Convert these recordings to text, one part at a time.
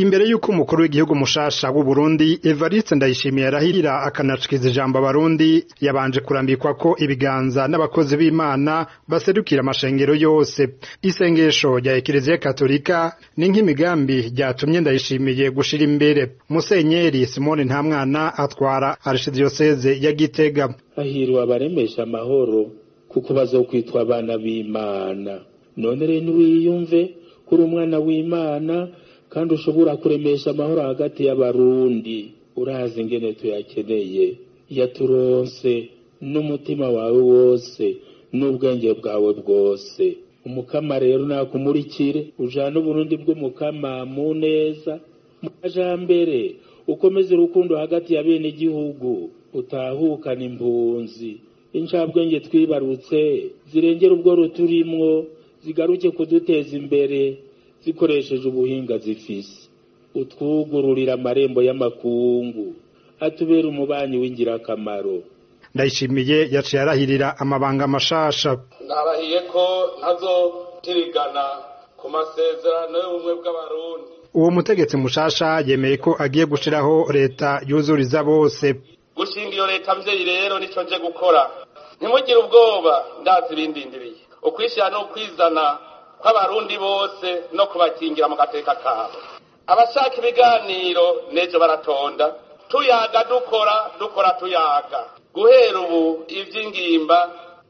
Imbere yuko umukuru w'igihugu mushasha w'u Burundi Evariste Ndayishimiye arahirira akanashikiza ijambo abarundi, yabanje kurambikwa ko ibiganza n'abakozi b'Imana baserukira amashengero yose. Isengesho rya Eklezia Katolika ni nk'imigambi ryatumye Ndayishimiye gushira imbere. Musenyeri Simone Ntamwana atwara Archdiocese ya Gitega. Hahirwa abaremesha amahoro kuko bazokwitwa abana b'Imana. None rero niwiyumve kuri umwana w'Imana kandi ushobora kuremesha amahoro hagati y'abarundi. Urazi ingene tuyakeneye, yaturonse n'umutima wawe wose n'ubwenge bwawe bwose. Umukama rero nakumurikire ujana uburundi bw'umukama mu neza mu majambere, ukomeze urukundo hagati ya bene igihugu, utahukana impunzi. Incabwenge twibarutse zirengera ubwo ruturimwo, zigaruke kuduteza imbere zikoresheje ubuhinga zifise. Utwugururira amarembo y'amakungu, atubera umubanyi w'ingirakamaro. Ndayishimiye yaciye arahirira amabanga mashasha. Narahiye ko ntazotirigana ku masezerano y'ubumwe bw'abarundi. Uwo mutegetsi mushasha yemeye ko agiye gushiraho leta yuzuriza bose. Gushinga iyo leta mvyeyi rero nico nje gukora. Ntimugire ubwoba, ndazi ibindindiriye. Ukwishira no kwizana kw'abarundi bose no kubakingira mu gateka kabo. Abashaka ibiganiro nejo baratonda, tuyaga dukora tuyaga. Guhera ubu ivy'ingimba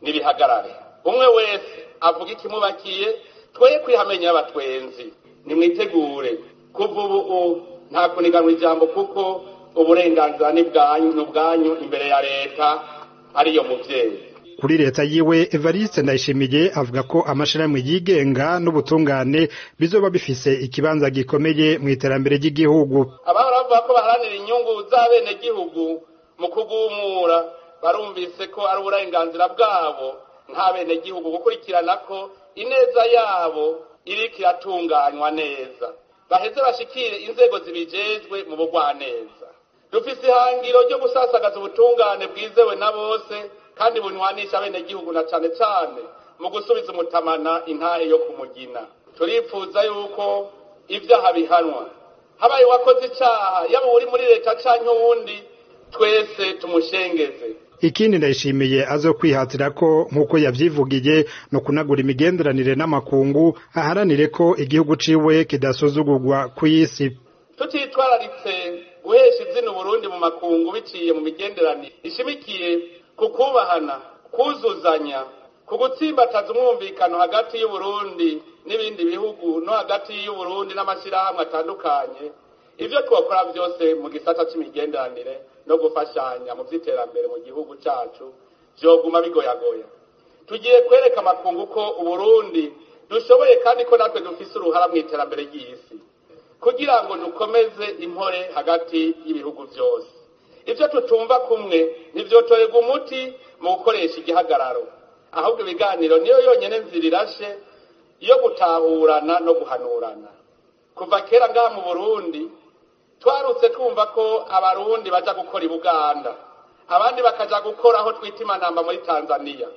nibihagarare. Umwe wese avuga ikimubakiye, twoye kwihamenya abatwenzi. Nimwitegure kuva ubu nta kuniganwa ijambo kuko uburenganzira ni bwanyu imbere ya leta ariyo muvyeyi. Kuri leta yiwe Evariste Ndayishimiye avuga ko amashirahamwe yigenga n'ubutungane bizoba bifise ikibanza gikomeye mu iterambere ry'igihugu. Abahora bavuga ko baharanira inyungu z'abene gihugu mu kugumura barumvise ko ari uburenganzira bwabo nta bene gihugu gukurikirana ko ineza yabo iriko iratunganywa neza, baheze bashikire inzego zibijejwe mu bugwaneza. Dufise ihangiro ryo gusasagaza ubutungane bwizewe na bose kandi bunywanisha bene gihugu na cane cane mu gusubiza umutamana intahe yo kumugina. Turipfuza yuko ivyaha bihanwa, habaye wakoze icaha yaba uri muri leta canke uwundi, twese tumushengeze. Ikindi Ndayishimiye azokwihatira ko nkuko yavyivugiye no kunagura imigenderanire n'amakungu, aharanire ko igihugu ciwe kidasuzugurwa kw'isi. Tutitwararitse guhesha izina Burundi mu makungu biciye mu migenderanire ishimikiye kukubahana, kuzuzanya, kugutsimbataza umwumvikano hagati y'u Burundi n'ibindi bihugu no hagati y'u Burundi n'amashirahamwe atandukanye. Ivyo twakora byose mu gisata c'imigenderanire no gufashanya mu vy'iterambere mu gihugu cacu vyoguma bigoyagoya. Tugiye kwereka amakungu ko u Burundi dushoboye kandi ko natwe dufise uruhara mu iterambere ry'isi, kugira ngo dukomeze impore hagati y'ibihugu vyose. Ivyo tutumva kumwe ntivyotorerwa umuti mu gukoresha igihagararo, ahubwo ibiganiro niyo yonyene nzira irashe yo gutahurana no guhanurana. Kuva kera ngaha mu Burundi twarutse twumva ko abarundi baja gukora i Buganda, abandi bakaja gukora aho twita Imanamba muri Tanzania.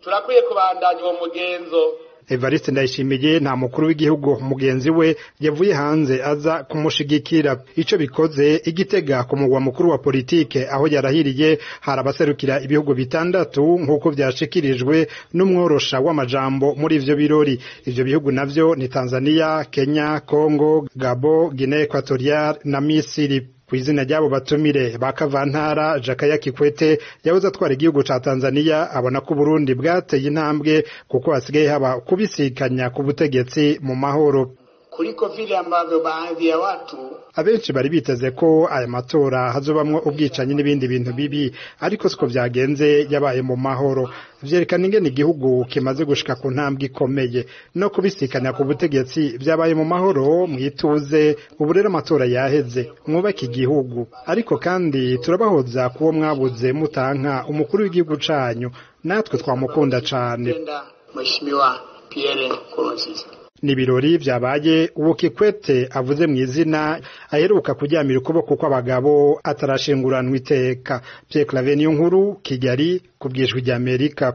Turakwiye kubandanya uwo mugenzo. Evariste Ndayishimiye nta mukuru w'igihugu mugenzi we yavuye hanze aza kumushigikira. Ico bikoze Igitega ku mugwa mukuru wa politike aho yarahiriye hari abaserukira ibihugu bitandatu nkuko vyashikirijwe n'umworosha w'amajambo muri ivyo birori. Ivyo bihugu navyo ni Tanzania, Kenya, Congo, Gabon, Guinea Equatorial na Misiri. Kw'izina ryabo batumire Bakavantara Jakaya Kikwete yahoze atwara igihugu ca Tanzania abona ko Burundi bwateye intambwe kuko hasigaye haba kubisikanya ku butegetsi mu mahoro. Kuliko vile ambavyo baadhi ya watu abenshi bari biteze ko aya matora hazobamwo ubwicanyi n'ibindi bintu bibi, ariko siko vyagenze, yabaye mu mahoro. Vyerekana ingene igihugu kimaze gushika ku ntambwe ikomeye no kubisikanya ku butegetsi vyabaye mu mahoro mwituze. Ubu rero amatora yaheze, mwubake igihugu, ariko kandi turabahoza kuwo mwabuze mutanka umukuru w'igihugu canyu, natwe twamukunda cane. Mheshimiwa Pierre Nkurunziza. Nibirori vyabaye uwo Kikwete avuze mu izina aheruka kuryamira ukuboko kw'abagabo atarashinguranwa iteka. Pierre Claver Niyonkuru, Kigali, kubw'Ijwi ry'Amerika.